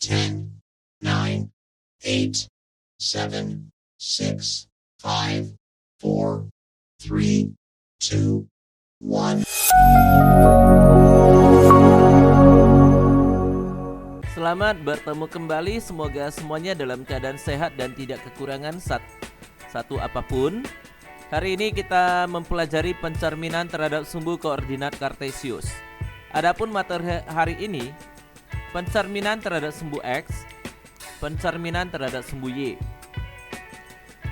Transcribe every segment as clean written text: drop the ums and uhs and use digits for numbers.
10, 9, 8, 7, 6, 5, 4, 3, 2, 1. Selamat bertemu kembali, semoga semuanya dalam keadaan sehat dan tidak kekurangan satu apapun. Hari ini kita mempelajari pencerminan terhadap sumbu koordinat kartesius. Adapun materi hari ini, pencerminan terhadap sumbu X, pencerminan terhadap sumbu Y.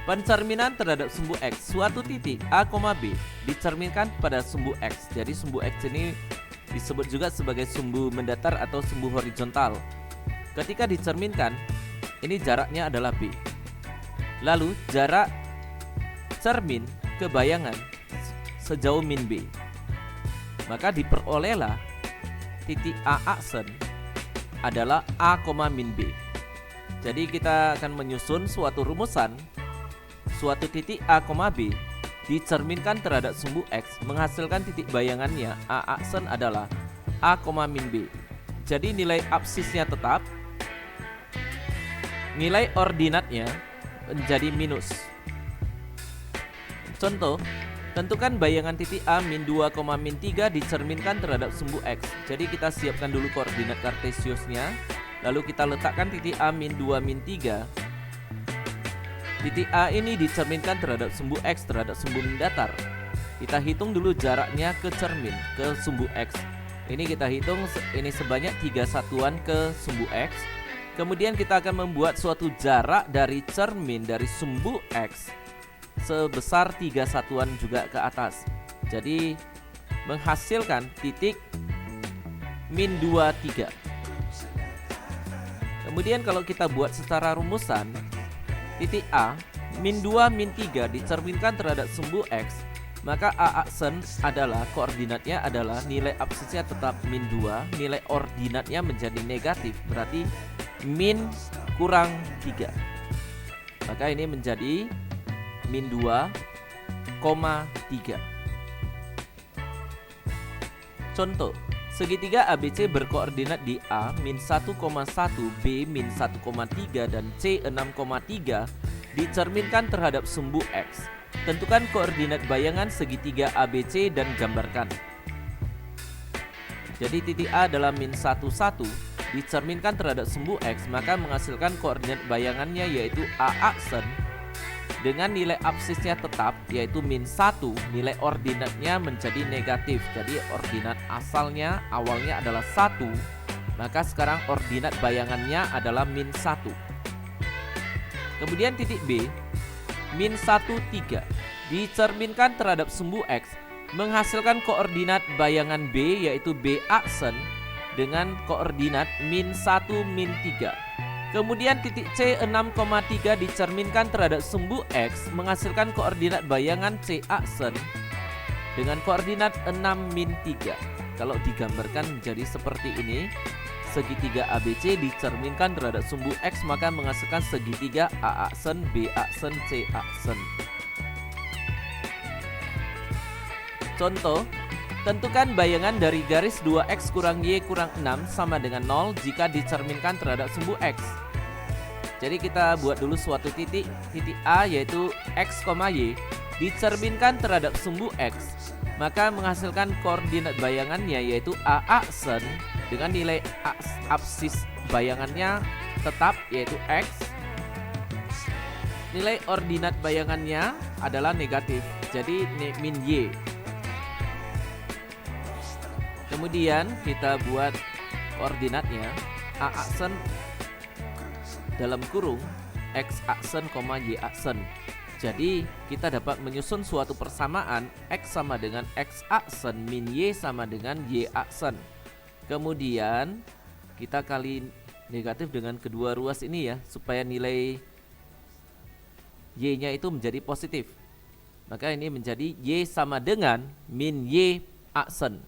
Pencerminan terhadap sumbu X, suatu titik A, B dicerminkan pada sumbu X. Jadi sumbu X ini disebut juga sebagai sumbu mendatar atau sumbu horizontal. Ketika dicerminkan, ini jaraknya adalah B. Lalu jarak cermin ke bayangan sejauh min B. Maka diperolehlah titik A aksen adalah A, min B. Jadi kita akan menyusun suatu rumusan. Suatu titik A, B dicerminkan terhadap sumbu X menghasilkan titik bayangannya A aksen adalah A, min B. Jadi nilai absisnya tetap, nilai ordinatnya menjadi minus. Contoh, tentukan bayangan titik A min 2, min 3 dicerminkan terhadap sumbu X. Jadi kita siapkan dulu koordinat kartesiusnya, lalu kita letakkan titik A min 2, min 3. Titik A ini dicerminkan terhadap sumbu X, terhadap sumbu mendatar. Kita hitung dulu jaraknya ke cermin, ke sumbu X. Ini kita hitung, ini sebanyak 3 satuan ke sumbu X. Kemudian kita akan membuat suatu jarak dari cermin dari sumbu X sebesar 3 satuan juga ke atas. Jadi menghasilkan titik min 2, 3. Kemudian kalau kita buat secara rumusan, titik A min 2, min 3 dicerminkan terhadap sumbu X, maka A aksen adalah koordinatnya adalah nilai absisnya tetap min 2, nilai ordinatnya menjadi negatif, berarti min kurang 3. Maka ini menjadi min 2, 3. Contoh, segitiga ABC berkoordinat di A min 1,1, B min 1,3 dan C 6,3 dicerminkan terhadap sumbu X. Tentukan koordinat bayangan segitiga ABC dan gambarkan. Jadi titik A adalah min 1, 1 dicerminkan terhadap sumbu X, maka menghasilkan koordinat bayangannya yaitu A aksen dengan nilai absisnya tetap yaitu min 1, nilai ordinatnya menjadi negatif. Jadi ordinat asalnya awalnya adalah 1, maka sekarang ordinat bayangannya adalah min 1. Kemudian titik B min 1, 3 dicerminkan terhadap sumbu X, menghasilkan koordinat bayangan B yaitu B aksen dengan koordinat min 1, min 3. Kemudian titik C 6,3 dicerminkan terhadap sumbu X, menghasilkan koordinat bayangan C aksen dengan koordinat 6, min 3. Kalau digambarkan menjadi seperti ini, segitiga ABC dicerminkan terhadap sumbu X, maka menghasilkan segitiga A aksen, B aksen, C aksen. Contoh, tentukan bayangan dari garis 2X kurang Y kurang 6 sama dengan 0 jika dicerminkan terhadap sumbu X. Jadi kita buat dulu suatu titik A yaitu X, Y dicerminkan terhadap sumbu X, maka menghasilkan koordinat bayangannya yaitu A aksen dengan nilai absis bayangannya tetap yaitu X. Nilai ordinat bayangannya adalah negatif, jadi min Y. Kemudian kita buat koordinatnya A aksen dalam kurung X aksen, Y aksen. Jadi kita dapat menyusun suatu persamaan X sama dengan X aksen min Y sama dengan Y aksen. Kemudian kita kali negatif dengan kedua ruas ini ya, supaya nilai Y-nya itu menjadi positif. Maka ini menjadi Y sama dengan min Y aksen.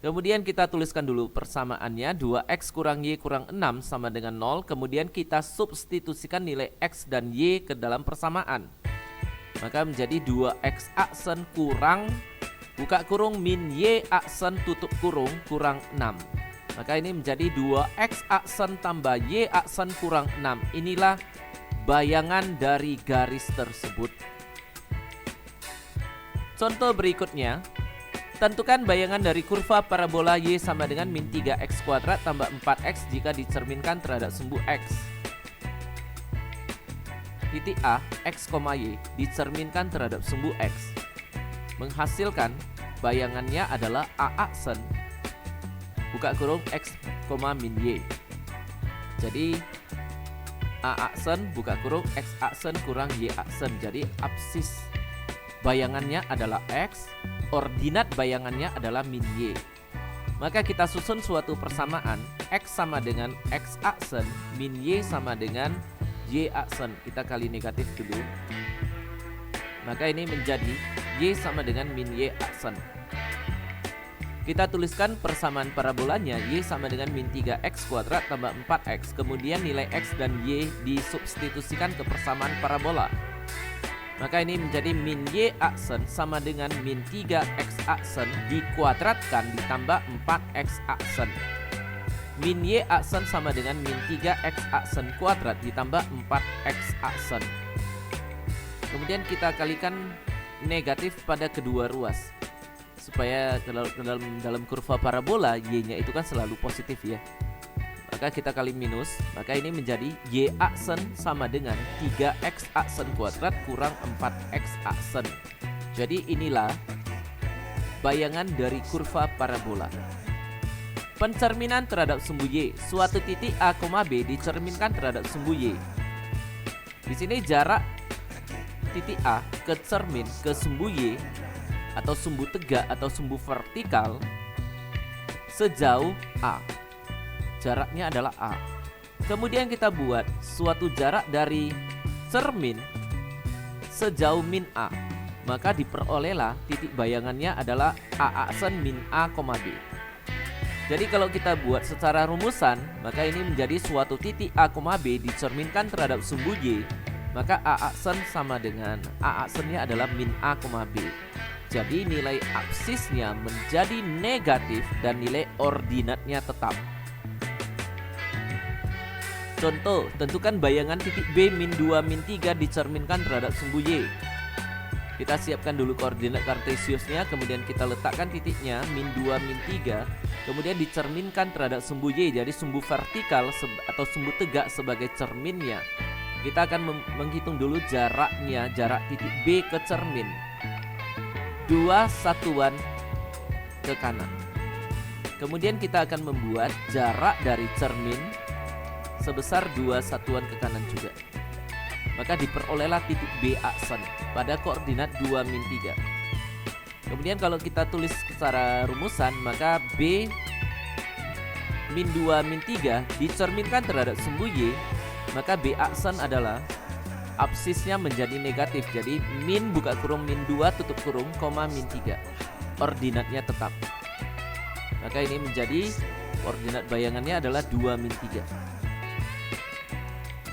Kemudian kita tuliskan dulu persamaannya, 2X kurang Y kurang 6 sama dengan 0. Kemudian kita substitusikan nilai X dan Y ke dalam persamaan. Maka menjadi 2X aksen kurang buka kurung min Y aksen tutup kurung kurang 6. Maka ini menjadi 2x aksen tambah y aksen kurang 6. Inilah bayangan dari garis tersebut. Contoh berikutnya, tentukan bayangan dari kurva parabola y sama dengan min 3x kuadrat tambah 4x jika dicerminkan terhadap sumbu x. Titik A, x, y dicerminkan terhadap sumbu x. Menghasilkan bayangannya adalah a aksen buka kurung x, min y. Jadi a aksen buka kurung x aksen kurang y aksen. Jadi absis bayangannya adalah x, ordinat bayangannya adalah min y. Maka kita susun suatu persamaan, x sama dengan x aksen, min y sama dengan y aksen. Kita kali negatif dulu. Maka ini menjadi y sama dengan min y aksen. Kita tuliskan persamaan parabolanya, y sama dengan min 3x kuadrat tambah 4x. Kemudian nilai x dan y disubstitusikan ke persamaan parabola. Maka ini menjadi min y aksen sama dengan min 3x aksen dikuadratkan ditambah 4x aksen. Min y aksen sama dengan min 3x aksen kuadrat ditambah 4x aksen. Kemudian kita kalikan negatif pada kedua ruas. Supaya dalam kurva parabola y-nya itu kan selalu positif ya. Maka kita kali minus, maka ini menjadi y aksen sama dengan 3x aksen kuadrat kurang 4x aksen. Jadi inilah bayangan dari kurva parabola. Pencerminan terhadap sumbu y. Suatu titik A, B dicerminkan terhadap sumbu y. Di sini jarak titik A ke cermin ke sumbu y atau sumbu tegak atau sumbu vertikal sejauh A. Jaraknya adalah A. Kemudian kita buat suatu jarak dari cermin sejauh min A. Maka diperolehlah titik bayangannya adalah A aksen min A, B. Jadi kalau kita buat secara rumusan, maka ini menjadi suatu titik A, B dicerminkan terhadap sumbu y. Maka A aksen sama dengan A aksennya adalah min A, B. Jadi nilai absisnya menjadi negatif dan nilai ordinatnya tetap. Contoh, tentukan bayangan titik B min 2 min 3 dicerminkan terhadap sumbu y. Kita siapkan dulu koordinat kartesiusnya, kemudian kita letakkan titiknya min 2 min 3, kemudian dicerminkan terhadap sumbu y. Jadi sumbu vertikal atau sumbu tegak sebagai cerminnya. Kita akan menghitung dulu jaraknya, jarak titik B ke cermin. 2 satuan ke kanan. Kemudian kita akan membuat jarak dari cermin sebesar 2 satuan ke kanan juga. Maka diperolehlah titik B aksen pada koordinat 2 min 3. Kemudian kalau kita tulis secara rumusan, maka B min 2 min 3 dicerminkan terhadap sumbu y. Maka B aksen adalah absisnya menjadi negatif. Jadi min buka kurung min 2 tutup kurung koma min 3. Ordinatnya tetap. Maka ini menjadi koordinat bayangannya adalah 2 min 3.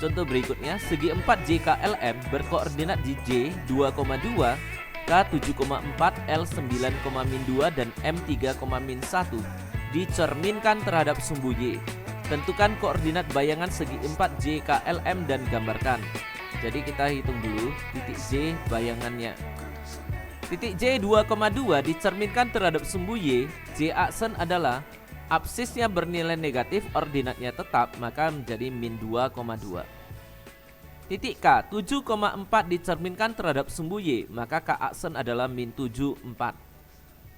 Contoh berikutnya, segi 4 JKLM berkoordinat di J 2,2, K 7,4, L 9,2 dan M 3,1 dicerminkan terhadap sumbu Y. Tentukan koordinat bayangan segi 4 JKLM dan gambarkan. Jadi kita hitung dulu titik J bayangannya. Titik J 2,2 dicerminkan terhadap sumbu Y. J aksen adalah absisnya bernilai negatif, ordinatnya tetap, maka menjadi min 2,2. Titik K 7,4 dicerminkan terhadap sumbu Y, maka K aksen adalah min 7,4.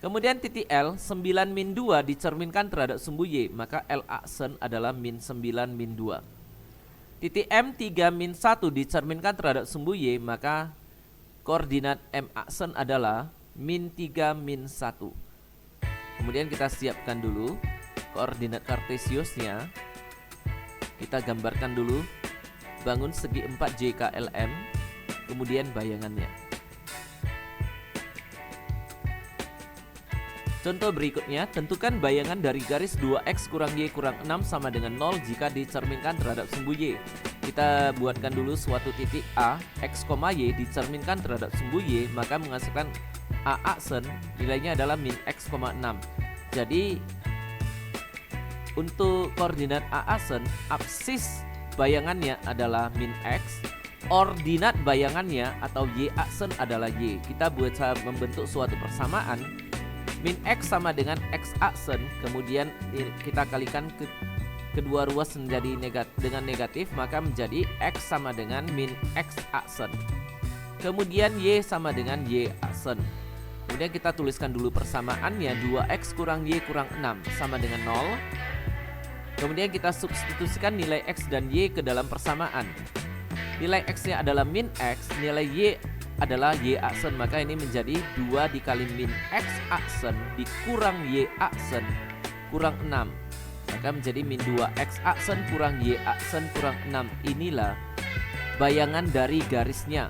Kemudian titik L 9 min 2 dicerminkan terhadap sumbu Y, maka L aksen adalah min 9 min 2. Titik M 3 min 1 dicerminkan terhadap sumbu Y, maka koordinat M aksen adalah min 3 min 1. Kemudian kita siapkan dulu koordinat kartesiusnya. Kita gambarkan dulu, bangun segi 4 JKLM, kemudian bayangannya. Contoh berikutnya, tentukan bayangan dari garis 2x kurang y kurang 6 sama dengan 0 jika dicerminkan terhadap sumbu y. Kita buatkan dulu suatu titik A, x, y dicerminkan terhadap sumbu y, maka menghasilkan A aksen nilainya adalah min x, 6. Jadi Untuk koordinat A aksen, absis bayangannya adalah min X, ordinat bayangannya atau Y aksen adalah Y. Kita membentuk suatu persamaan, min X sama dengan X aksen, kemudian kita kalikan kedua ruas menjadi dengan negatif, maka menjadi X sama dengan min X aksen. Kemudian Y sama dengan Y aksen. Kemudian kita tuliskan dulu persamaannya, 2X kurang Y kurang 6 sama dengan 0. Kemudian kita substitusikan nilai X dan Y ke dalam persamaan. Nilai X-nya adalah min X, nilai Y adalah Y aksen, maka ini menjadi 2 dikali min X aksen dikurang Y aksen kurang 6. Maka menjadi min 2X aksen kurang Y aksen kurang 6. Inilah bayangan dari garisnya.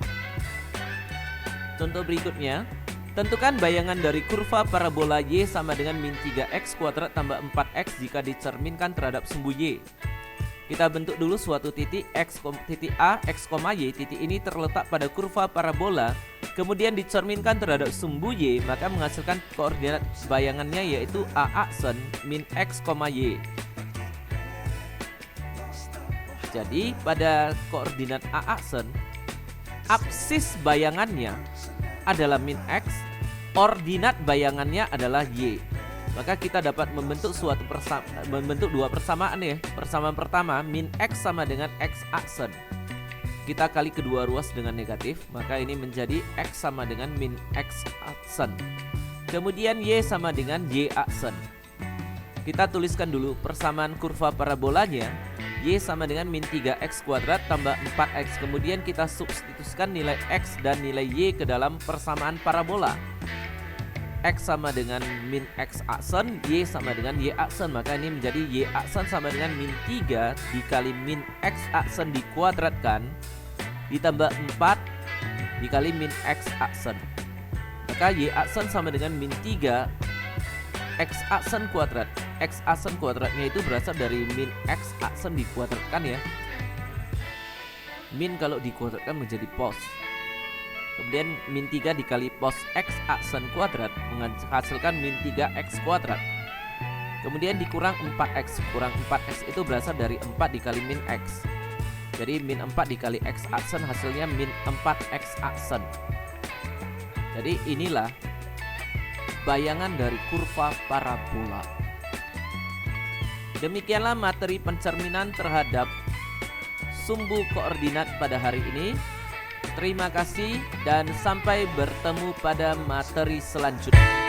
Contoh berikutnya, tentukan bayangan dari kurva parabola Y sama dengan min 3X kuadrat tambah 4X jika dicerminkan terhadap sumbu Y. Kita bentuk dulu suatu titik titik A, X, Y. Titik ini terletak pada kurva parabola, kemudian dicerminkan terhadap sumbu Y, maka menghasilkan koordinat bayangannya yaitu A aksen min X, Y. Jadi pada koordinat A aksen, absis bayangannya adalah min X, ordinat bayangannya adalah Y. Maka kita dapat membentuk dua persamaan ya. Persamaan pertama, min X sama dengan X aksen. Kita kali kedua ruas dengan negatif, maka ini menjadi X sama dengan min X aksen. Kemudian Y sama dengan Y aksen. Kita tuliskan dulu persamaan kurva parabolanya. Y sama dengan min 3X kuadrat tambah 4X. Kemudian kita substitusikan nilai X dan nilai Y ke dalam persamaan parabola. X sama dengan min X aksen, Y sama dengan Y aksen. Maka ini menjadi Y aksen sama dengan min 3 dikali min X aksen dikuadratkan ditambah 4 dikali min X aksen. Maka Y aksen sama dengan min 3 X aksen kuadrat. X aksen kuadratnya itu berasal dari min X aksen dikuadratkan ya. Min kalau dikuadratkan menjadi pos. Kemudian min 3 dikali pos X aksen kuadrat menghasilkan min 3X kuadrat. Kemudian dikurang 4X. Kurang 4X itu berasal dari 4 dikali min X. Jadi min 4 dikali X aksen hasilnya min 4X aksen. Jadi inilah bayangan dari kurva parabola. Demikianlah materi pencerminan terhadap sumbu koordinat pada hari ini. Terima kasih dan sampai bertemu pada materi selanjutnya.